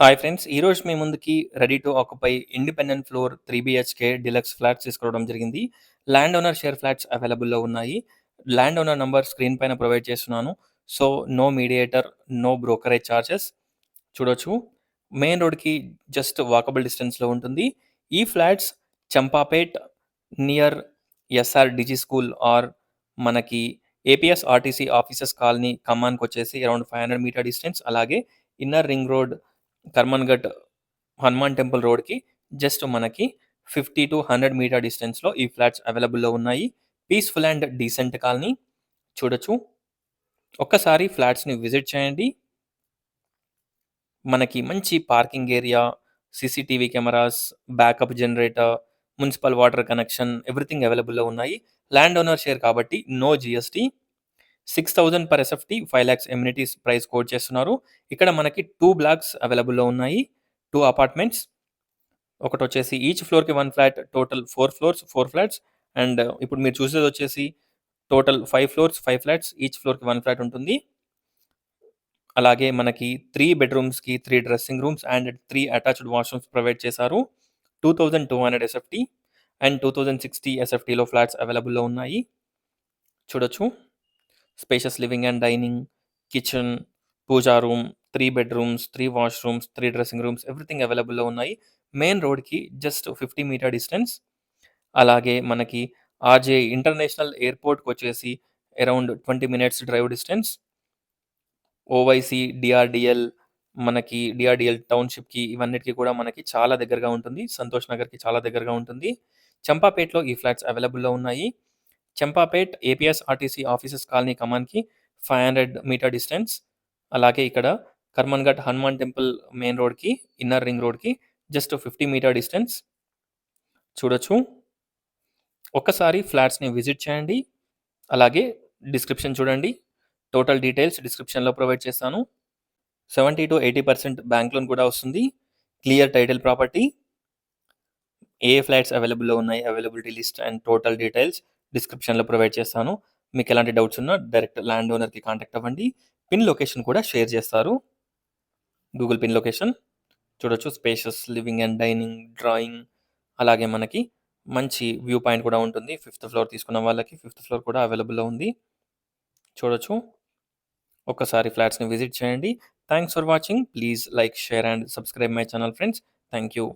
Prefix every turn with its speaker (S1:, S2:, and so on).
S1: Hi friends! ఈరోజు మీ ముందుకి ready to occupy independent floor 3 BHK deluxe flats తీసుకురావడం జరిగింది. ల్యాండ్ ఓనర్ షేర్ ఫ్లాట్స్ అవైలబుల్‌లో ఉన్నాయి. ల్యాండ్ ఓనర్ నంబర్ స్క్రీన్ పైన ప్రొవైడ్ చేస్తున్నాను. So, no mediator, no brokerage charges. చూడొచ్చు. మెయిన్ రోడ్‌కి జస్ట్ వాకబుల్ డిస్టెన్స్‌లో ఉంటుంది. ఈ flats Champapet near SRDG school or మనకి ఏపీఎస్ ఆర్టీసీ ఆఫీసర్స్ కాలనీ ఖమ్మాన్‌కొచ్చేసి అరౌండ్ 500 మీటర్ డిస్టెన్స్. అలాగే inner ring road Karmanghat Hanuman temple రోడ్‌కి జస్ట్ మనకి 50-100 మీటర్ డిస్టెన్స్‌లో ఈ ఫ్లాట్స్ అవైలబుల్‌లో ఉన్నాయి. Peaceful and decent colony. చూడొచ్చు. ఒక్కసారి ఫ్లాట్స్‌ని విజిట్ చేయండి. మనకి మంచి parking area, CCTV cameras, backup generator, municipal water connection everything అవైలబుల్‌లో ఉన్నాయి. ల్యాండ్ ఓనర్ షేర్ కాబట్టి no GST. 6,000 per SFT, 5 lakhs amenities price quote చేస్తున్నారు. ఇక్కడ మనకి 2 బ్లాక్స్ అవైలబుల్‌లో ఉన్నాయి. 2 అపార్ట్మెంట్స్. ఒకటొచ్చేసి ఈచ్ ఫ్లోర్‌కి 1 flat, total 4 floors, 4 flats. And ఇప్పుడు మీరు చూసేదొచ్చేసి టోటల్ 5 ఫ్లోర్స్, 5 ఫ్లాట్స్. ఈచ్ ఫ్లోర్‌కి 1 ఫ్లాట్ ఉంటుంది. అలాగే మనకి 3 బెడ్‌రూమ్స్‌కి 3 dressing rooms and 3 attached washrooms provide చేశారు. 2200 ఎస్ఎఫ్టీ అండ్ 2060 ఎస్ఎఫ్టీలో ఫ్లాట్స్ అవైలబుల్‌లో ఉన్నాయి. చూడొచ్చు. Spacious living and dining, kitchen, puja room, 3 bedrooms, 3 washrooms, 3 dressing rooms everything అవైలబుల్‌లో ఉన్నాయి. మెయిన్ రోడ్‌కి జస్ట్ 50 మీటర్ డిస్టెన్స్. అలాగే మనకి ఆర్‌జే ఇంటర్నేషనల్ ఎయిర్‌పోర్ట్‌కొచ్చేసి around 20 minutes drive distance. Owaisi, DRDL, మనకి డీఆర్‌డీఎల్ టౌన్‌షిప్‌కి ఇవన్నిటికి కూడా మనకి చాలా దగ్గరగా ఉంటుంది. సంతోష్ నగర్‌కి చాలా దగ్గరగా ఉంటుంది. చంపాపేట్‌లో ఈ ఫ్లాట్స్ అవైలబుల్‌లో ఉన్నాయి. Champapet APS RTC offices colony కమాన్‌కి 500 మీటర్ డిస్టెన్స్. అలాగే ఇక్కడ కర్మన్‌ఘట్ హనుమాన్ టెంపుల్ మెయిన్ రోడ్‌కి, ఇన్నర్ రింగ్ రోడ్‌కి జస్ట్ 50 మీటర్ డిస్టెన్స్. చూడొచ్చు. ఒక్కసారి ఫ్లాట్స్‌ని విజిట్ చేయండి. అలాగే డిస్క్రిప్షన్ చూడండి. టోటల్ డీటెయిల్స్ డిస్క్రిప్షన్‌లో ప్రొవైడ్ చేస్తాను. 70-80% బ్యాంక్ లోన్ కూడా వస్తుంది. Clear title property. ఏ ఫ్లాట్స్ అవైలబుల్‌లో ఉన్నాయి, availability list and total details డిస్క్రిప్షన్‌లో ప్రొవైడ్ చేస్తాను. మీకు ఎలాంటి డౌట్స్ ఉన్నా డైరెక్ట్ ల్యాండ్ ఓనర్‌కి కాంటాక్ట్ అవ్వండి. పిన్ లొకేషన్ కూడా షేర్ చేస్తారు. Google pin location. చూడొచ్చు. Spacious living and dining, drawing, అలాగే మనకి మంచి వ్యూ పాయింట్ కూడా ఉంటుంది. 5థ్ ఫ్లోర్ తీసుకున్న వాళ్ళకి 5థ్ ఫ్లోర్ కూడా అవైలబుల్‌లో ఉంది. చూడొచ్చు. ఒక్కసారి ఫ్లాట్స్‌ని విజిట్ చేయండి. Thanks for watching. Please like, share and subscribe my channel friends. Thank you.